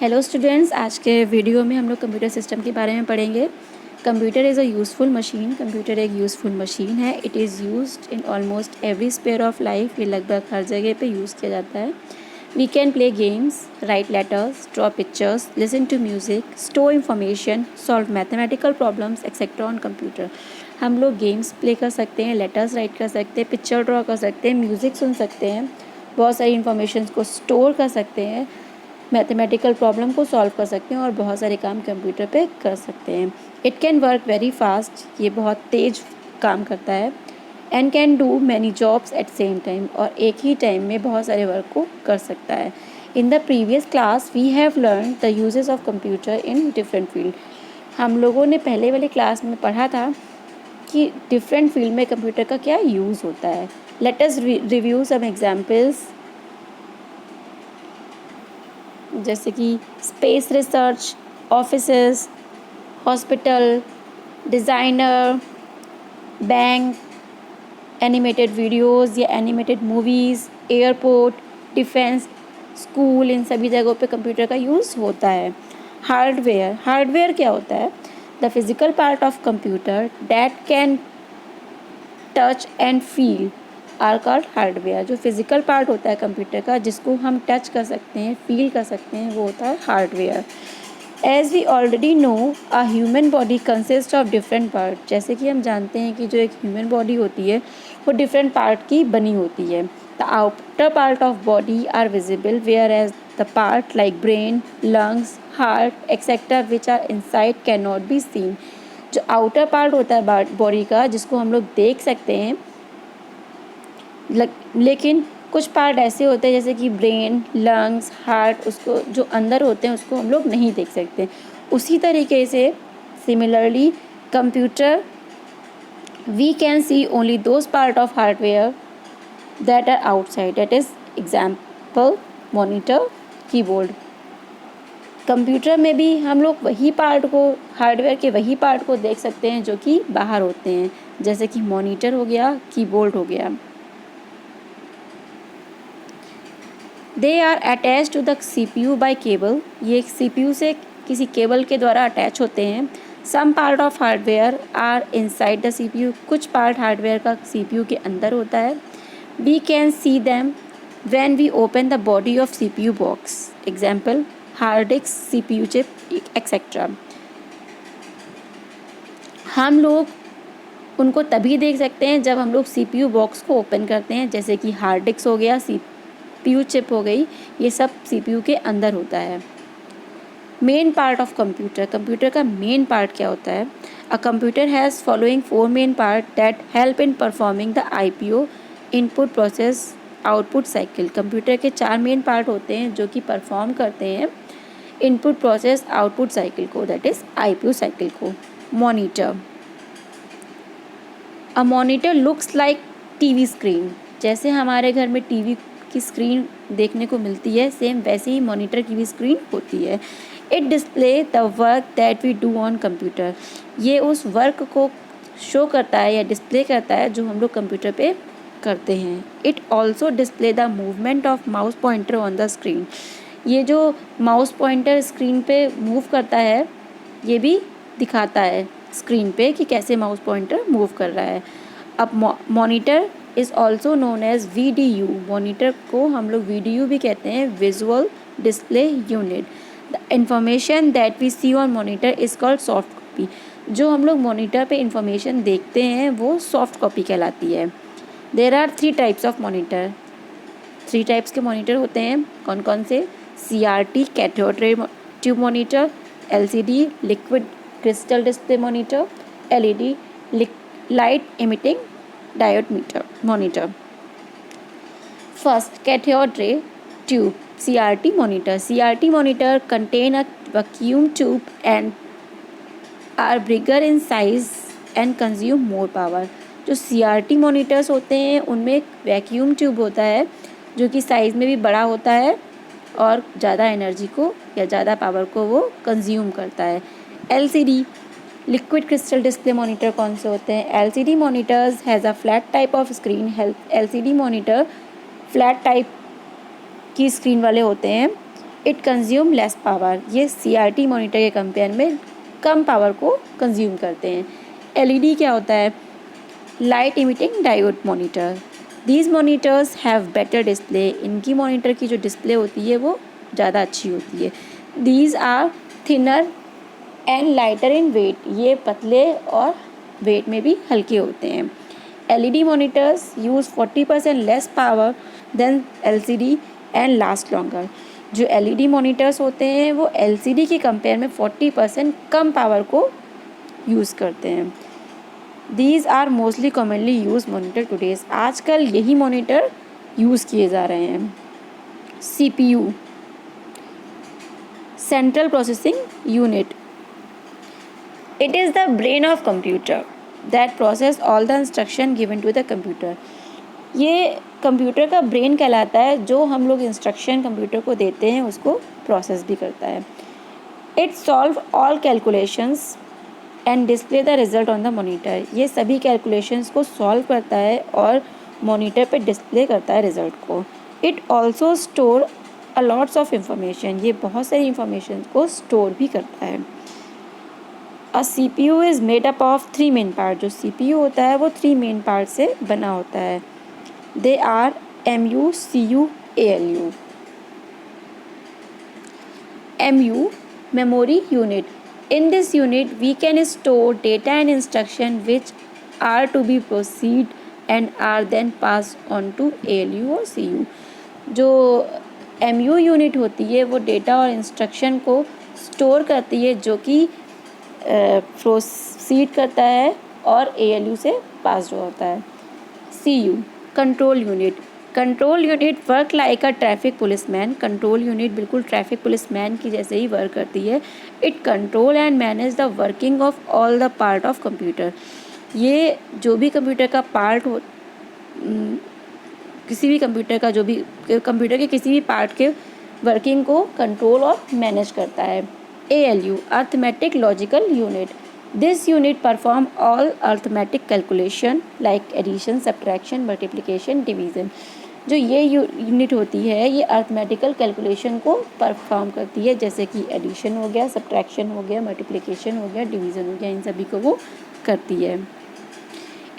Hello students, आज के video में हम लोग कंप्यूटर सिस्टम के बारे में पढ़ेंगे। Computer is a useful machine. Computer एक यूज़फुल मशीन है। It is used in almost every sphere of life. ये लगभग हर जगह पे यूज़ किया जाता है। We can play games, write letters, draw pictures, listen to music, store information, solve mathematical problems etcetera on computer. हम लोग गेम्स प्ले कर सकते हैं, लेटर्स राइट कर सकते हैं, पिक्चर ड्रॉ कर सकते हैं, म्यूज़िक सुन सकते हैं, बहुत सारी इन्फॉर्मेशन को स्टोर कर सकते हैं, मैथमेटिकल प्रॉब्लम को सॉल्व कर सकते हैं और बहुत सारे काम कंप्यूटर पे कर सकते हैं। It can work very fast, ये बहुत तेज़ काम करता है। And can do many jobs eight same time, और एक ही टाइम में बहुत सारे वर्क को कर सकता है। In the previous class we have learn the uses of computer in different field. हम लोगों ने पहले वाली क्लास में पढ़ा था कि डिफरेंट फील्ड में कंप्यूटर का क्या यूज़ होता है। Let us review some examples, जैसे कि space research, offices, hospital, designer, bank, animated videos या animated movies, airport, defence, school, इन सभी जगहों पे कंप्यूटर का यूज़ होता है। हार्डवेयर क्या होता है? The physical part of computer that can touch and feel are called hardware. जो फिजिकल पार्ट होता है कंप्यूटर का, जिसको हम टच कर सकते हैं, फील कर सकते हैं, वो होता है हार्डवेयर। As we already know, a human body consist of different part. जैसे कि हम जानते हैं कि जो एक ह्यूमन बॉडी होती है वो डिफरेंट पार्ट की बनी होती है। The outer part of body are visible, whereas the part like brain, lungs, heart etcetera which are inside can not be seen. जो आउटर पार्ट होता है बॉडी का, जिसको हम लोग देख सकते हैं, लेकिन कुछ पार्ट ऐसे होते हैं जैसे कि ब्रेन, लंग्स, हार्ट, उसको जो अंदर होते हैं उसको हम लोग नहीं देख सकते। उसी तरीके से similarly computer, we can see only those part of hardware that are outside, that is example monitor, keyboard. Computer में भी हम लोग वही पार्ट को, हार्डवेयर के वही पार्ट को देख सकते हैं जो कि बाहर होते हैं, जैसे कि मॉनिटर हो गया, कीबोर्ड हो गया। They are attach to the CPU by cable. ये CPU से किसी केबल के द्वारा अटैच होते हैं। Some part of hardware are inside the CPU। कुछ पार्ट हार्डवेयर का CPU के अंदर होता है। We can see them when we open the body of CPU box. Example hard disk, CPU chip etcetera. हम लोग उनको तभी देख सकते हैं जब हम लोग CPU बॉक्स को ओपन करते हैं, जैसे कि हार्ड डिस्क हो गया, CPU चिप हो गई, ये सब CPU के अंदर होता है। Main part of computer, computer का मेन पार्ट क्या होता है? A computer has following 4 main part that help in performing the IPO, input process output cycle. Computer के 4 मेन पार्ट होते हैं जो कि परफॉर्म करते हैं इनपुट प्रोसेस आउटपुट साइकिल को, दैट इज़ IPO साइकिल को। Monitor, a monitor looks like TV screen. जैसे हमारे घर में TV की स्क्रीन देखने को मिलती है, सेम वैसे ही मॉनिटर की भी स्क्रीन होती है। It display the work that we do on computer. ये उस वर्क को शो करता है या डिस्प्ले करता है जो हम लोग कंप्यूटर पे करते हैं। It also display the movement of mouse pointer on the screen. ये जो माउस पॉइंटर स्क्रीन पे मूव करता है, ये भी दिखाता है स्क्रीन पे कि कैसे माउस पॉइंटर मूव कर रहा है। अब monitor is also known as VDU। Monitor को हम लोग VDU भी कहते हैं, visual display unit. The information that we see on monitor is called soft copy. जो हम लोग मॉनिटर पे इंफॉर्मेशन देखते हैं वो सॉफ्ट कॉपी कहलाती है। There are 3 types of monitor. 3 types के मॉनिटर होते हैं। कौन कौन से? CRT cathode ray tube monitor, LCD liquid crystal display monitor, LED light emitting diode monitor. First, cathode ray tube, CRT monitor. CRT monitor contain a vacuum tube and are bigger in size and consume more power. जो CRT monitors होते हैं उनमें एक vacuum tube होता है जो कि size में भी बड़ा होता है और ज़्यादा एनर्जी को या ज़्यादा पावर को वो कंज्यूम करता है। LCD liquid crystal display monitor कौन से होते हैं? LCD monitors has a flat type of screen. LCD monitor flat type की स्क्रीन वाले होते हैं। इट कंज्यूम लेस पावर, ये CRT मॉनिटर के कंपेयर में कम पावर को कंज्यूम करते हैं। LED क्या होता है? Light emitting diode monitor. These monitors have better display, इनकी मॉनिटर की जो डिस्प्ले होती है वो ज़्यादा अच्छी होती है। These are thinner and lighter in weight, ये पतले और वेट में भी हल्के होते हैं। LED monitors use 40% less power than LCD and last longer, जो LED मॉनिटर्स होते हैं वो LCD के कंपेयर में 40% कम पावर को यूज़ करते हैं। These are mostly commonly use monitor todays, आजकल यही मॉनिटर यूज़ किए जा रहे हैं। CPU central processing unit, it is the brain of computer that process all the instruction given to the computer, ये कंप्यूटर का ब्रेन कहलाता है, जो हम लोग इंस्ट्रक्शन कंप्यूटर को देते हैं उसको प्रोसेस भी करता है। It solve all calculations and display the result on the monitor, ये सभी कैलकुलेशंस को सॉल्व करता है और मॉनिटर पे डिस्प्ले करता है रिजल्ट को। It also store a lots of information, ये बहुत सारी इंफॉर्मेशन को स्टोर भी करता है। अ CPU is made up of 3 main part, जो CPU होता है वो 3 मेन पार्ट से बना होता है। They are MU, CU, ALU। MU memory unit, in this unit we can store data and instruction which are to be proceed and are then passed on to ALU और CU। जो MU unit होती है वो data और instruction को store करती है, जो कि प्रोसीड करता है और ALU से पास होता है। CU control unit, control unit work like a traffic policeman, control unit बिल्कुल ट्रैफिक पुलिसमैन की जैसे ही वर्क करती है। It control and manage the working of all the part of computer, ये जो भी कंप्यूटर का पार्ट हो, किसी भी कंप्यूटर का जो भी कंप्यूटर के किसी भी पार्ट के वर्किंग को कंट्रोल और मैनेज करता है। ALU arithmetic logical unit, this unit perform all arithmetic calculation like addition, subtraction, multiplication, division, जो ये यूनिट होती है ये अर्थमेटिकल कैलकुलेशन को परफॉर्म करती है, जैसे कि एडिशन हो गया, सब्ट्रैक्शन हो गया, मल्टीप्लिकेशन हो गया, डिवीज़न हो गया, इन सभी को वो करती है।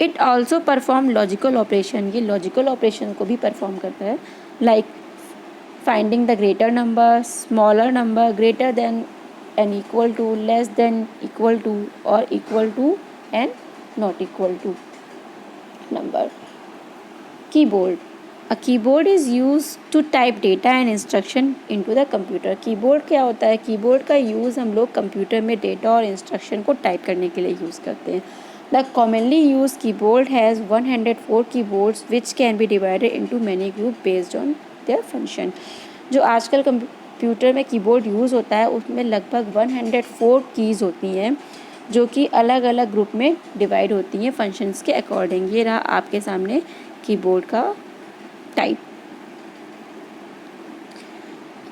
It also perform logical operation, ये लॉजिकल ऑपरेशन को भी परफॉर्म करता है, like finding the greater number, smaller number, greater than and equal to, less than equal to और equal to and not equal to number. Keyboard, a keyboard is use to type data and instruction into the computer, keyboard क्या होता है? Keyboard का use हम लोग computer में data और instruction को टाइप करने के लिए यूज़ करते हैं। The commonly use keyboard has 104 keyboards which can be divided into many group based on their function, जो आजकल कंप्यूटर में कीबोर्ड यूज़ होता है उसमें लगभग 104 कीज़ होती हैं, जो कि अलग अलग ग्रुप में डिवाइड होती हैं फंक्शंस के अकॉर्डिंग। ये रहा आपके सामने कीबोर्ड का टाइप।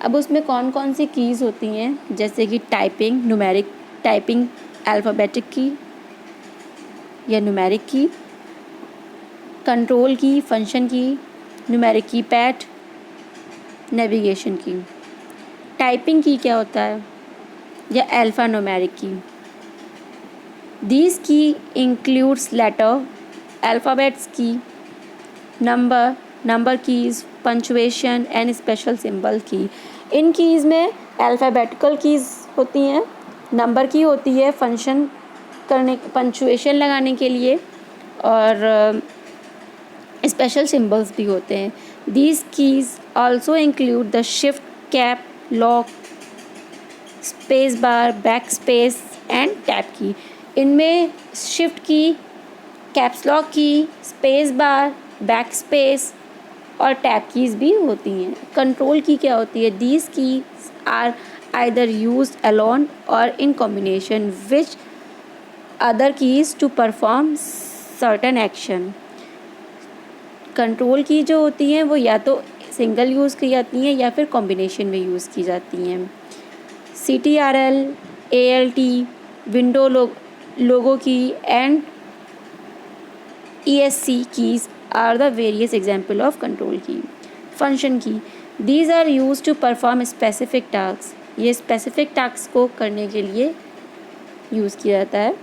अब उसमें कौन कौन सी कीज़ होती हैं, जैसे कि टाइपिंग, न्यूमेरिक टाइपिंग, अल्फ़ाबेटिक की या न्यूमेरिक की, कंट्रोल की, फंक्शन की, न्यूमेरिक की, पैड, नेविगेशन की। टाइपिंग की क्या होता है, या अल्फ़ा न्यूमेरिक की। दीज की इंक्लूड्स लेटर, अल्फ़ाबेट्स की, number keys, punctuation and special symbol की। इन कीज़ में अल्फ़ाबेटिकल कीज़ होती हैं, नंबर की होती है फंक्शन करने, पंचुएशन लगाने के लिए, और स्पेशल सिंबल्स भी होते हैं। These keys also include the shift, cap lock, space bar, back space and tab key. इनमें shift key, caps lock key, space bar, back space और टैब कीज़ भी होती हैं। कंट्रोल की क्या होती है? These keys are either used alone और in combination which other keys to perform certain action. Control key जो होती हैं वो या तो सिंगल यूज़ की जाती हैं या फिर कॉम्बिनेशन में यूज़ की जाती हैं। CTRL, ALT, window logo key and ESC keys are the various example of control key. Function key, these are use to perform specific task, ये स्पेसिफिक टास्क को करने के लिए यूज़ किया जाता है।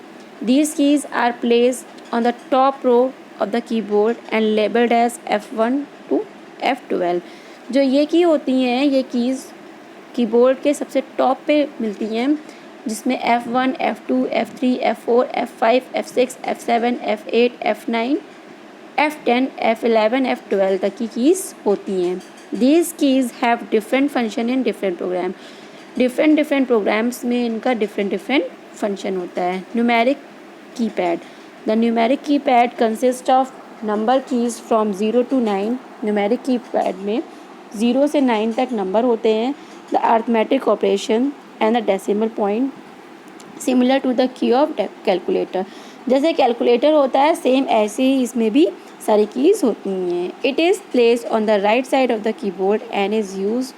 These keys are placed on the top row of the keyboard and labelled as F1 to F12। जो ये की होती हैं, ये कीज़ कीबोर्ड के सबसे टॉप पे मिलती हैं, जिसमें F1, F2, F3, F4, F5, F6, F7, F8, F9, F10, F11, F12 तक की कीज़ होती हैं। These keys have different function in different program, different programs में इनका डिफरेंट फंक्शन होता है। Numeric keypad, the numeric keypad consist of number keys from 0 to 9। Numeric keypad में 0 से 9 तक नंबर होते हैं। The arithmetic operation and the decimal point similar to the key of calculator, जैसे कैलकुलेटर होता है सेम ऐसे ही इसमें भी सारी कीज़ होती हैं। It is placed on the right side of the keyboard and is use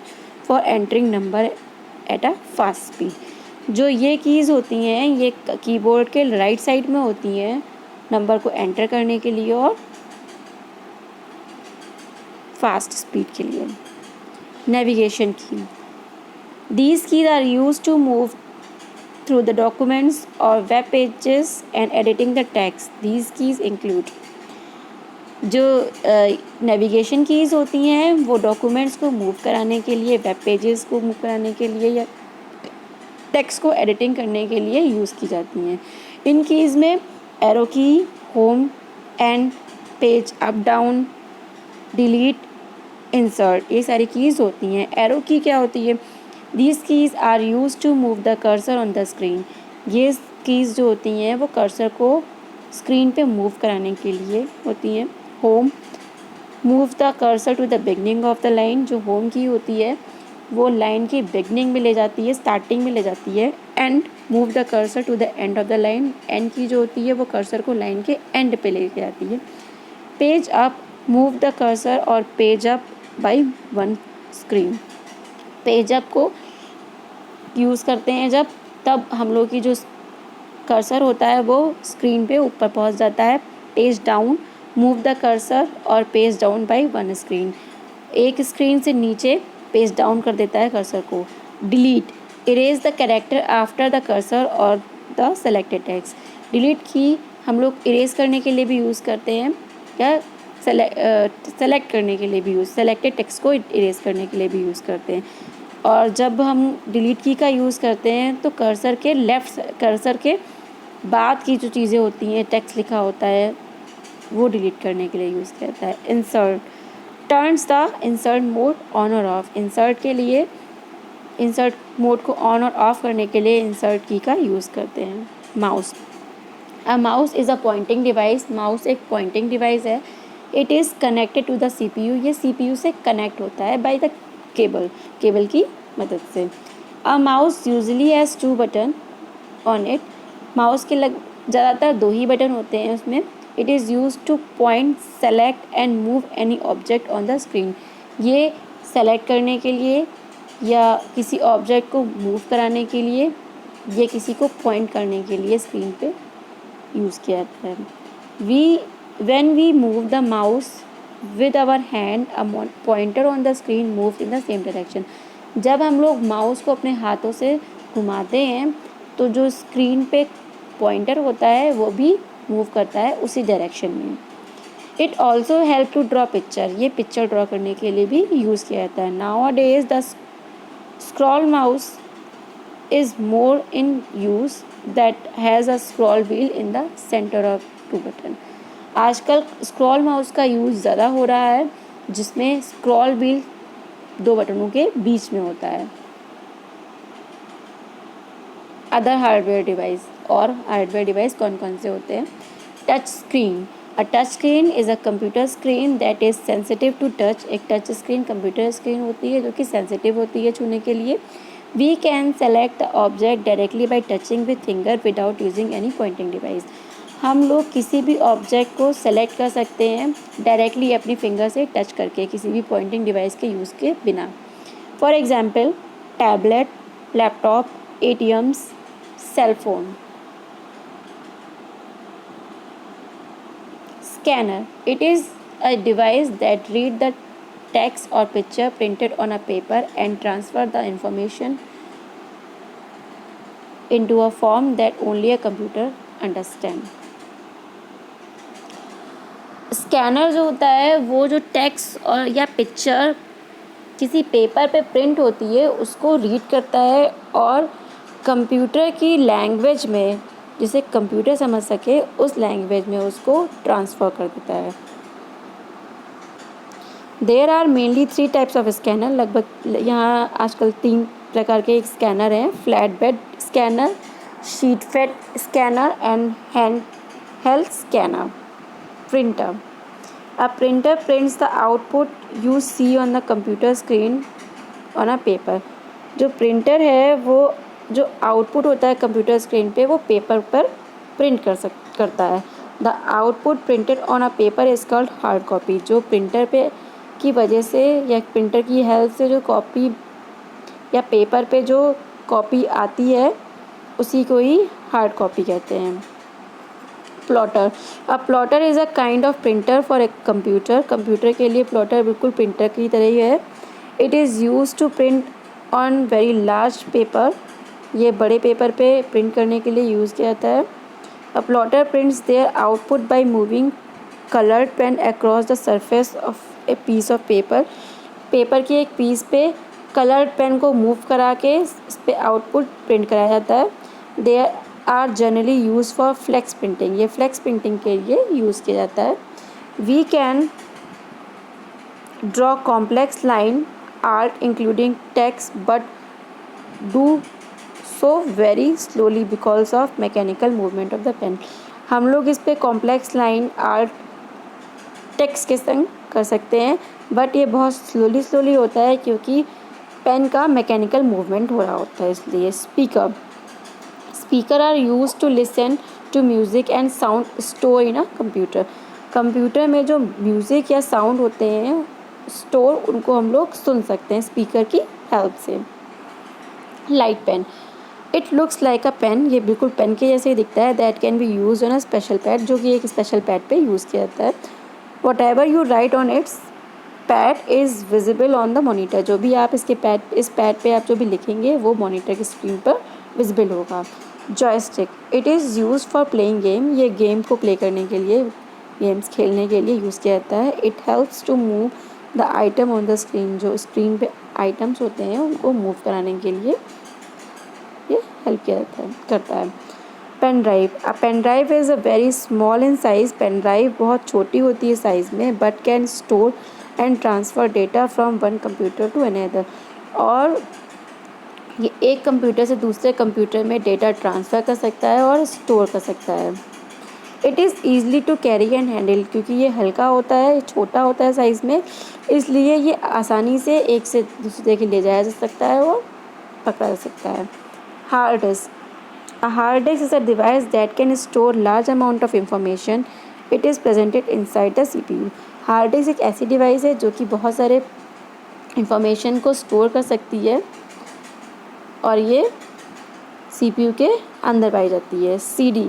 for entering number at a fast speed. जो ये कीज़ होती हैं ये कीबोर्ड के राइट साइड में होती हैं नंबर को एंटर करने के लिए और फास्ट स्पीड के लिए। Navigation key, these keys are use to move through the documents or web pages and editing the text. These keys include, जो नेविगेशन कीज़ होती हैं वो डॉक्यूमेंट्स को मूव कराने के लिए, वेब पेजेस को मूव कराने के लिए या टेक्स्ट को एडिटिंग करने के लिए यूज़ की जाती हैं। इन कीज़ में एरो की, home and page up down, delete, insert, ये सारी कीज़ होती हैं। एरो की क्या होती है? These keys are used to move the cursor on the screen। ये कीज़ जो होती हैं वो कर्सर को स्क्रीन पे मूव कराने के लिए होती हैं। Home, move the cursor to the beginning of the line, जो होम की होती है वो लाइन की बिगनिंग में ले जाती है, स्टार्टिंग में ले जाती है। End, move the cursor to the end of the line, end key जो होती है वो कर्सर को लाइन के एंड पे ले जाती है। Page up, move the cursor और page up by one screen. Page up को यूज़ करते हैं तब हम लोग की जो कर्सर होता है वो स्क्रीन पे ऊपर पहुंच जाता है। Page down, move the cursor और page down by one screen, एक स्क्रीन से नीचे पेज डाउन कर देता है कर्सर को। Delete, erase the character after the cursor और the selected text. Delete key हम लोग इरेज करने के लिए भी यूज़ करते हैं या सेलेक्ट करने के लिए भी सेलेक्टेड टेक्स्ट को इरेज करने के लिए भी यूज़ करते हैं। और जब हम डिलीट की का यूज़ करते हैं तो कर्सर के बाद की जो चीज़ें होती हैं, टेक्स्ट लिखा होता है, वो डिलीट करने के लिए यूज़ किया जाता है। Insert, turns the insert mode on और ऑफ। इंसर्ट के लिए, इंसर्ट मोड को ऑन और ऑफ करने के लिए इंसर्ट की का यूज़ करते हैं। Mouse, a mouse is a pointing device. Mouse एक पॉइंटिंग डिवाइस है। It is connected to the CPU। ये CPU से कनेक्ट होता है बाय द केबल की मदद से। A mouse usually has 2 button on it. Mouse के ज़्यादातर 2 ही बटन होते हैं उसमें। It is use two point, select and move any object on the screen. ये सेलेक्ट करने के लिए या किसी ऑब्जेक्ट को मूव कराने के लिए या किसी को पॉइंट करने के लिए स्क्रीन पे यूज़ किया जाता है। When we move the mouse with our hand, a pointer on the screen moves in the same direction। जब हम लोग माउस को अपने हाथों से घुमाते हैं तो जो स्क्रीन पे पॉइंटर होता है वो भी मूव करता है उसी डायरेक्शन में। It also help to draw picture. ये पिक्चर ड्रॉ करने के लिए भी यूज़ किया जाता है। Nowadays the scroll mouse is more in use that has a scroll wheel in the center of 2 button। आजकल स्क्रॉल माउस का यूज़ ज़्यादा हो रहा है जिसमें स्क्रॉल व्हील 2 बटनों के बीच में होता है। अदर हार्डवेयर डिवाइस, और हार्डवेयर डिवाइस कौन कौन से होते हैं? Touch screen, a touch screen is a computer screen that is sensitive to touch. एक टच स्क्रीन कंप्यूटर स्क्रीन होती है जो कि सेंसिटिव होती है छूने के लिए। We can select the object directly by touching with finger without using any pointing device. हम लोग किसी भी ऑब्जेक्ट को सेलेक्ट कर सकते हैं डायरेक्टली अपनी फिंगर से टच करके, किसी भी पॉइंटिंग डिवाइस के यूज़ के बिना। For example, tablet, laptop, ATMs, cell phone. Scanner, it is a device that read the text or picture printed on a paper and transfer the information into a form that only a computer understand. Scanner जो होता है वो जो text और या picture किसी paper पे print होती है उसको रीड करता है और कंप्यूटर की लैंग्वेज में, जिसे कंप्यूटर समझ सके उस लैंग्वेज में उसको ट्रांसफ़र कर देता है. There are mainly 3 types of scanner. लगभग यहाँ आजकल 3 प्रकार के स्कैनर हैं. Flat bed scanner, sheet fed scanner and hand held scanner. Printer. A printer prints the output you see on the computer screen on a paper. जो printer है वो जो आउटपुट होता है कंप्यूटर स्क्रीन पे वो पेपर पर प्रिंट करता है. The output printed on a paper is called hard copy. जो प्रिंटर पे की वजह से या प्रिंटर की हेल्प से जो कॉपी या पेपर पे जो कॉपी आती है उसी को ही हार्ड कॉपी कहते हैं. Plotter. A plotter is a kind of printer for a computer. Computer के लिए प्लॉटर बिल्कुल प्रिंटर की तरह ही है. It is use to print on very large paper. ये बड़े पेपर पे प्रिंट करने के लिए यूज़ किया जाता है. A plotter prints their output by moving coloured pen across the surface of a piece of paper. Paper की एक पीस पे कलर्ड पेन को मूव करा के इस पे आउटपुट प्रिंट कराया जाता है. There are generally use for flex printing. ये फ्लेक्स प्रिंटिंग के लिए यूज़ किया जाता है. We can draw complex line art including text but do so very slowly because of mechanical movement of the pen. हम लोग इस पे कॉम्प्लेक्स लाइन आर्ट टेक्स्ट के संग कर सकते हैं बट ये बहुत स्लोली होता है क्योंकि पेन का मैकेनिकल मूवमेंट हो रहा होता है इसलिए. Speaker. Speaker are use to listen to music and sound store in a computer. Computer में जो म्यूज़िक या साउंड होते हैं स्टोर उनको हम लोग सुन सकते हैं स्पीकर की हेल्प से. Light pen. It looks like a pen. ये बिल्कुल पेन के जैसे ही दिखता है. That can be use on a special pad. जो कि एक स्पेशल पैड पे यूज़ किया जाता है. What ever you right on it's pad is visible on the monitor. जो भी आप इस पैड पे आप जो भी लिखेंगे वो मॉनिटर की स्क्रीन पर विजिबल होगा. Joystick. It is use for playing game. ये गेम को प्ले करने के लिए, गेम्स खेलने के लिए यूज़ किया जाता है. It helps to move the item on the screen. जो स्क्रीन पे आइटम्स होते हैं उनको मूव कराने के लिए ये हेल्प करता है. Pen drive. A pen drive is a very small in size. Pen drive बहुत छोटी होती है साइज़ में but can store and transfer data from one computer to another. और ये एक कंप्यूटर से दूसरे कंप्यूटर में डेटा ट्रांसफ़र कर सकता है और स्टोर कर सकता है. It is easily to carry and handle. क्योंकि ये हल्का होता है, छोटा होता है साइज़ में, इसलिए ये आसानी से एक से दूसरे के ले जाया जा सकता है और पकड़ा जा सकता है. Hard disk. A hard disk is a device that can store large amount of information. It is presented inside the CPU. Hard disk एक ऐसी डिवाइस है जो कि बहुत सारे इंफॉर्मेशन को स्टोर कर सकती है और ये CPU के अंदर पाई जाती है. CD.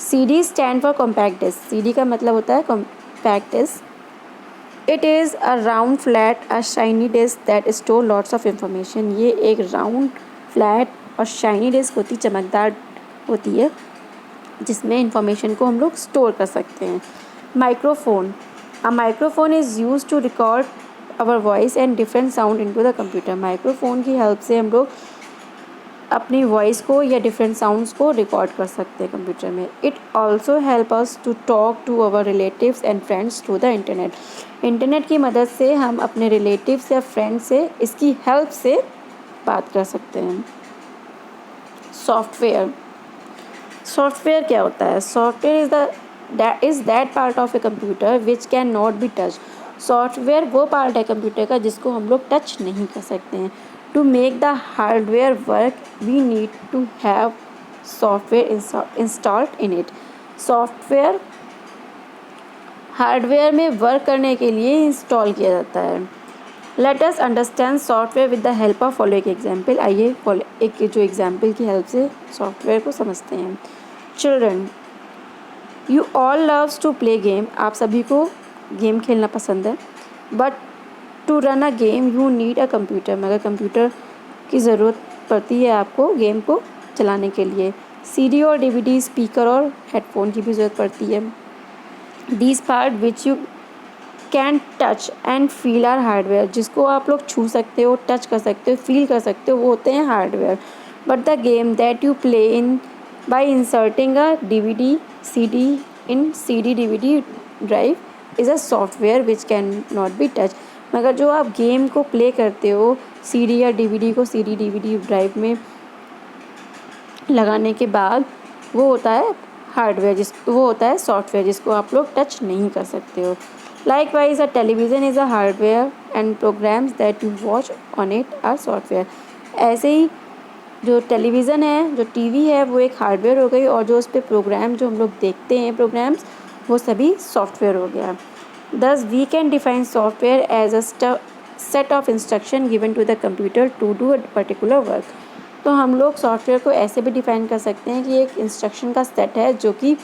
CD stand for compact disc. CD का मतलब होता है compact disc. It is a round flat a shiny disc that store lots of information. ये एक राउंड फ्लैट और शाइनी डिस्क होती, चमकदार होती है जिसमें इंफॉर्मेशन को हम लोग स्टोर कर सकते हैं. Microphone. A microphone is use to record our voice and different sound into the computer. Microphone की हेल्प से हम लोग अपनी वॉइस को या डिफरेंट साउंड्स को रिकॉर्ड कर सकते हैं कंप्यूटर में. It also help us to talk to our relatives and friends through the internet. Internet की मदद से हम अपने रिलेटिव्स या फ्रेंड्स से इसकी हेल्प से बात कर सकते हैं. सॉफ्टवेयर. सॉफ्टवेयर क्या होता है? Software is that part of a computer which can not be touch. Software वो पार्ट है कंप्यूटर का जिसको हम लोग टच नहीं कर सकते हैं. To make the hardware work we need to have software installed in it. Software hardware में वर्क करने के लिए इंस्टॉल किया जाता है. Let us understand software with the help of following example. आइए एक जो एग्जाम्पल की हेल्प से सॉफ्टवेयर को समझते हैं. Children. You all loves to play game. आप सभी को गेम खेलना पसंद है but to run a game you need a computer, मगर कंप्यूटर की ज़रूरत पड़ती है आपको गेम को चलाने के लिए। सीडी और डीवीडी, स्पीकर और हेडफोन की भी ज़रूरत पड़ती है। These part which you can touch and feel are hardware, जिसको आप लोग छू सकते हो, टच कर सकते हो, फील कर सकते हो, वो होते हैं hardware. But the game that you play in by inserting a DVD CD in CD DVD drive is a software which can not be touch, मगर जो आप गेम को प्ले करते हो सीडी या डीवीडी को सीडी डीवीडी ड्राइव में लगाने के बाद, वो होता है हार्डवेयर, वो होता है सॉफ्टवेयर जिसको आप लोग टच नहीं कर सकते हो। Likewise a television is a hardware and programs that you watch on it are software. ऐसे ही जो टेलीविज़न है, जो टीवी है, वो एक हार्डवेयर हो गई, और जो उस पर प्रोग्राम जो हम लोग देखते हैं प्रोग्राम्स, वो सभी सॉफ्टवेयर हो गया। Thus we can define software as a set of instruction given to the computer to do a particular work। तो हम लोग सॉफ्टवेयर को ऐसे भी डिफ़ाइन कर सकते हैं कि एक इंस्ट्रक्शन का सेट है जो कि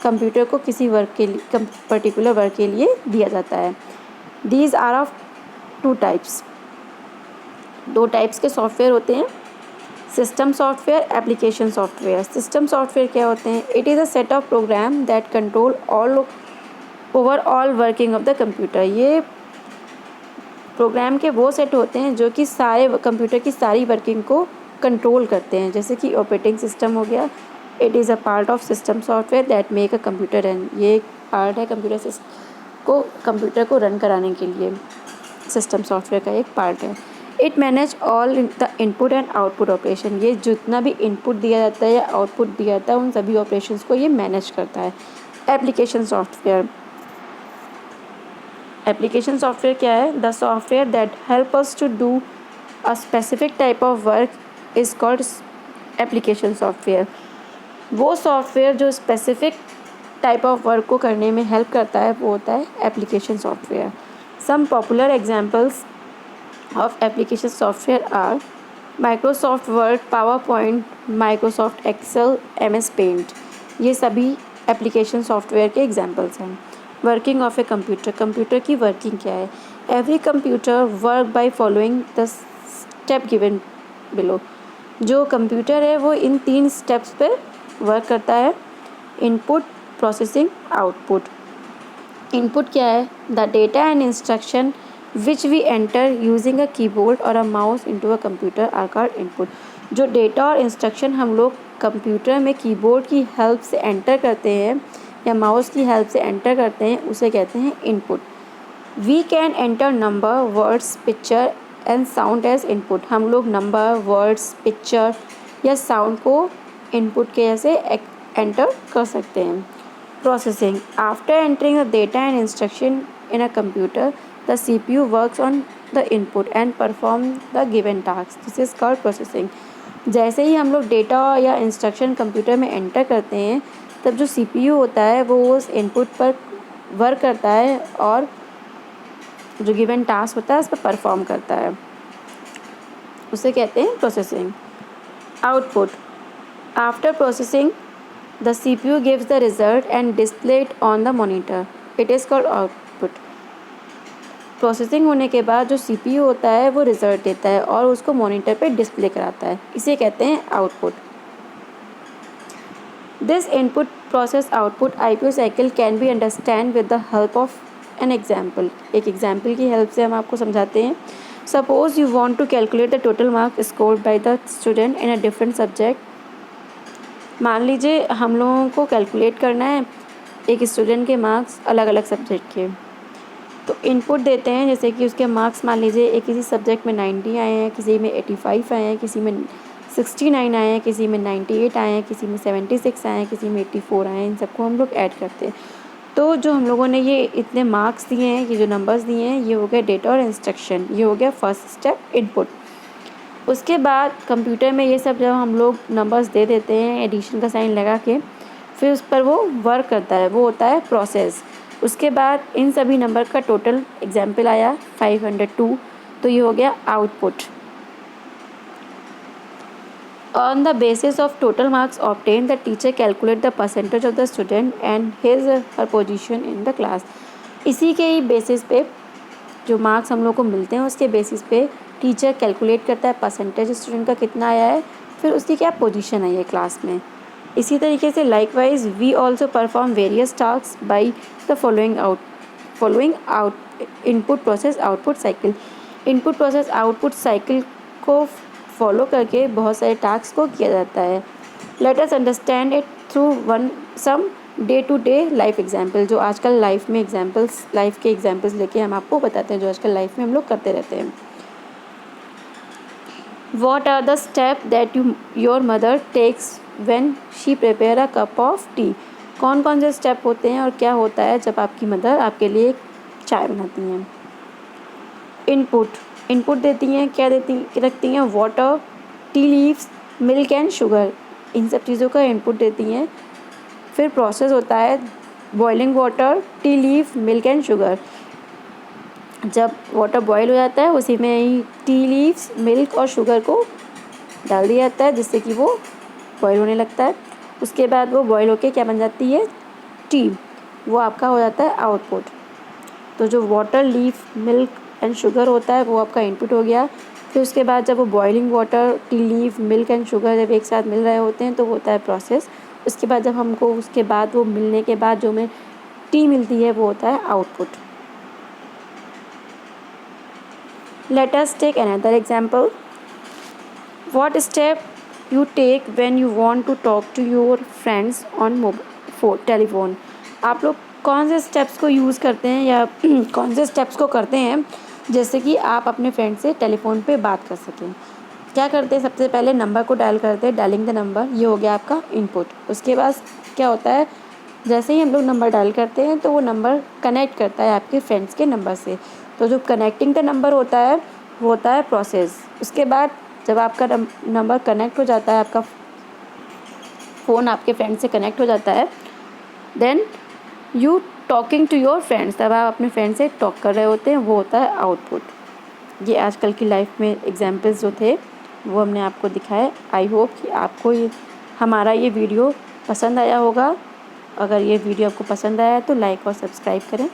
कंप्यूटर को किसी वर्क के लिए, पर्टिकुलर वर्क के लिए दिया जाता है। These are of two types, दो टाइप्स के सॉफ्टवेयर होते हैं, system software, application software. System software क्या होते हैं? It is a set of program that control overall working of the computer. ये प्रोग्राम के वो सेट होते हैं जो कि सारे कंप्यूटर की सारी वर्किंग को कंट्रोल करते हैं, जैसे कि ऑपरेटिंग सिस्टम हो गया। It is a part of system software that make a computer run. ये एक पार्ट है कंप्यूटर को रन कराने के लिए, सिस्टम सॉफ्टवेयर का एक पार्ट है। It manage all the input and output operation. ये जितना भी इनपुट दिया जाता है या आउटपुट दिया जाता है, उन सभी ऑपरेशंस को ये मैनेज करता है। एप्लीकेशन सॉफ्टवेयर, एप्लीकेशन सॉफ्टवेयर क्या है? The software that help us to do a specific type of work is called application software. वो सॉफ्टवेयर जो स्पेसिफिक टाइप ऑफ वर्क को करने में हेल्प करता है, वो होता है application software. Some popular examples of application software are Microsoft Word, PowerPoint, Microsoft Excel, MS Paint. ये सभी एप्लीकेशन सॉफ्टवेयर के एग्जांपल्स हैं। Working of a computer, computer की वर्किंग क्या है? Every computer work by following the step given below. जो computer है वो इन 3 स्टेप्स पे वर्क करता है। Input, processing, output. इनपुट क्या है? The data and instruction which we enter using a keyboard और a mouse into a computer are called input. जो डेटा और इंस्ट्रक्शन हम लोग कंप्यूटर में कीबोर्ड की हेल्प से एंटर करते हैं या माउस की हेल्प से एंटर करते हैं, उसे कहते हैं input. We can enter number, words, picture and sound as input. हम लोग नंबर, वर्ड्स, पिक्चर या साउंड को इनपुट के जैसे एंटर कर सकते हैं। Processing, after entering the data and instruction in a computer, the CPU works on the input and perform the given task, this is called processing. जैसे ही हम लोग डेटा या इंस्ट्रक्शन कंप्यूटर में एंटर करते हैं, तब जो CPU होता है वो उस इनपुट पर वर्क करता है और जो गिवन टास्क होता है उस पर परफॉर्म करता है, उसे कहते हैं processing. Output, after processing the CPU gives the result and display it on the monitor, it is called output. Processing होने के बाद जो CPU होता है वो रिजल्ट देता है और उसको मॉनिटर पे डिस्प्ले कराता है, इसे कहते हैं output. This input process output IPO cycle can be understand with the help of an example. एक एग्जाम्पल की हेल्प से हम आपको समझाते हैं। Suppose you want to calculate the total marks scored by the student in a different subject. मान लीजिए हम लोगों को कैलकुलेट करना है एक स्टूडेंट के मार्क्स अलग अलग सब्जेक्ट के, तो इनपुट देते हैं, जैसे कि उसके मार्क्स मान लीजिए एक किसी सब्जेक्ट में 90 आए हैं, किसी में 85 आए हैं, किसी में 69 आए हैं, किसी में 98 आए हैं, किसी में 76 आए हैं, किसी में 84 आए हैं। इन सबको हम लोग ऐड करते हैं। तो जो हम लोगों ने ये इतने मार्क्स दिए हैं, ये जो नंबर्स दिए हैं, ये हो गया डेटा और इंस्ट्रक्शन, ये हो गया फर्स्ट स्टेप इनपुट। उसके बाद कंप्यूटर में ये सब जब हम लोग नंबर्स दे देते हैं एडिशन का साइन लगा के, फिर उस पर वो वर्क करता है, वो होता है प्रोसेस। उसके बाद इन सभी नंबर का टोटल एग्जाम्पल आया 502, तो ये हो गया output. On the basis of total marks obtained, the teacher calculate the percentage of the student and his or her position in the class। इसी के ही बेसिस पे जो मार्क्स हम लोग को मिलते हैं उसके बेसिस पे टीचर कैलकुलेट करता है परसेंटेज स्टूडेंट का कितना आया है, फिर उसकी क्या पोजीशन आई है क्लास में। इसी तरीके से likewise we also perform various task by the following out input process output cycle. Input process output cycle को फॉलो करके बहुत सारे टास्क को किया जाता है। Let us understand it through some day to day life example. जो आजकल लाइफ में एग्जाम्पल्स, लाइफ के एग्जाम्पल्स लेके हम आपको बताते हैं जो आजकल लाइफ में हम लोग करते रहते हैं। What are the steps that your mother takes when she prepare a cup of tea? कौन कौन से स्टेप होते हैं और क्या होता है जब आपकी मदर आपके लिए चाय बनाती हैं। इनपुट देती हैं, क्या रखती हैं, water, tea leaves, milk and sugar, इन सब चीज़ों का इनपुट देती हैं। फिर प्रोसेस होता है boiling water, T leaf, milk and sugar. जब वाटर बॉईल हो जाता है उसी में ही टी लीव्स, मिल्क और शुगर को डाल दिया जाता है जिससे कि वो बॉईल होने लगता है। उसके बाद वो बॉईल होके क्या बन जाती है, टी, वो आपका हो जाता है आउटपुट। तो जो water, leaf, milk and sugar होता है वो आपका इनपुट हो गया। फिर उसके बाद जब वो boiling water, T leaf, milk and sugar जब एक साथ मिल रहे होते हैं तो होता है प्रोसेस। उसके बाद जब हमको उसके बाद वो मिलने के बाद जो हमें टी मिलती है वो होता है output. Let us take another example. What step you take when you want to talk to your friends on telephone? आप लोग कौन से स्टेप्स को यूज़ करते हैं या कौन से स्टेप्स को करते हैं जैसे कि आप अपने फ्रेंड से टेलीफोन पे बात कर सकें। क्या करते हैं, सबसे पहले नंबर को डायल करते हैं, डायलिंग द नंबर, ये हो गया आपका इनपुट। उसके बाद क्या होता है, जैसे ही हम लोग नंबर डायल करते हैं तो वो नंबर कनेक्ट करता है आपके फ्रेंड्स के नंबर से। तो जो कनेक्टिंग द नंबर होता है वो होता है प्रोसेस। उसके बाद जब आपका नंबर कनेक्ट हो जाता है, आपका फ़ोन आपके फ्रेंड से कनेक्ट हो जाता है, then you talking to your friends, तब आप अपने फ्रेंड से टॉक कर रहे होते हैं, वो होता है आउटपुट। ये आजकल की लाइफ में एग्जाम्पल्स जो थे वो हमने आपको दिखाए। आई होप कि आपको हमारा ये वीडियो पसंद आया होगा। अगर ये वीडियो आपको पसंद आया तो लाइक और सब्सक्राइब करें।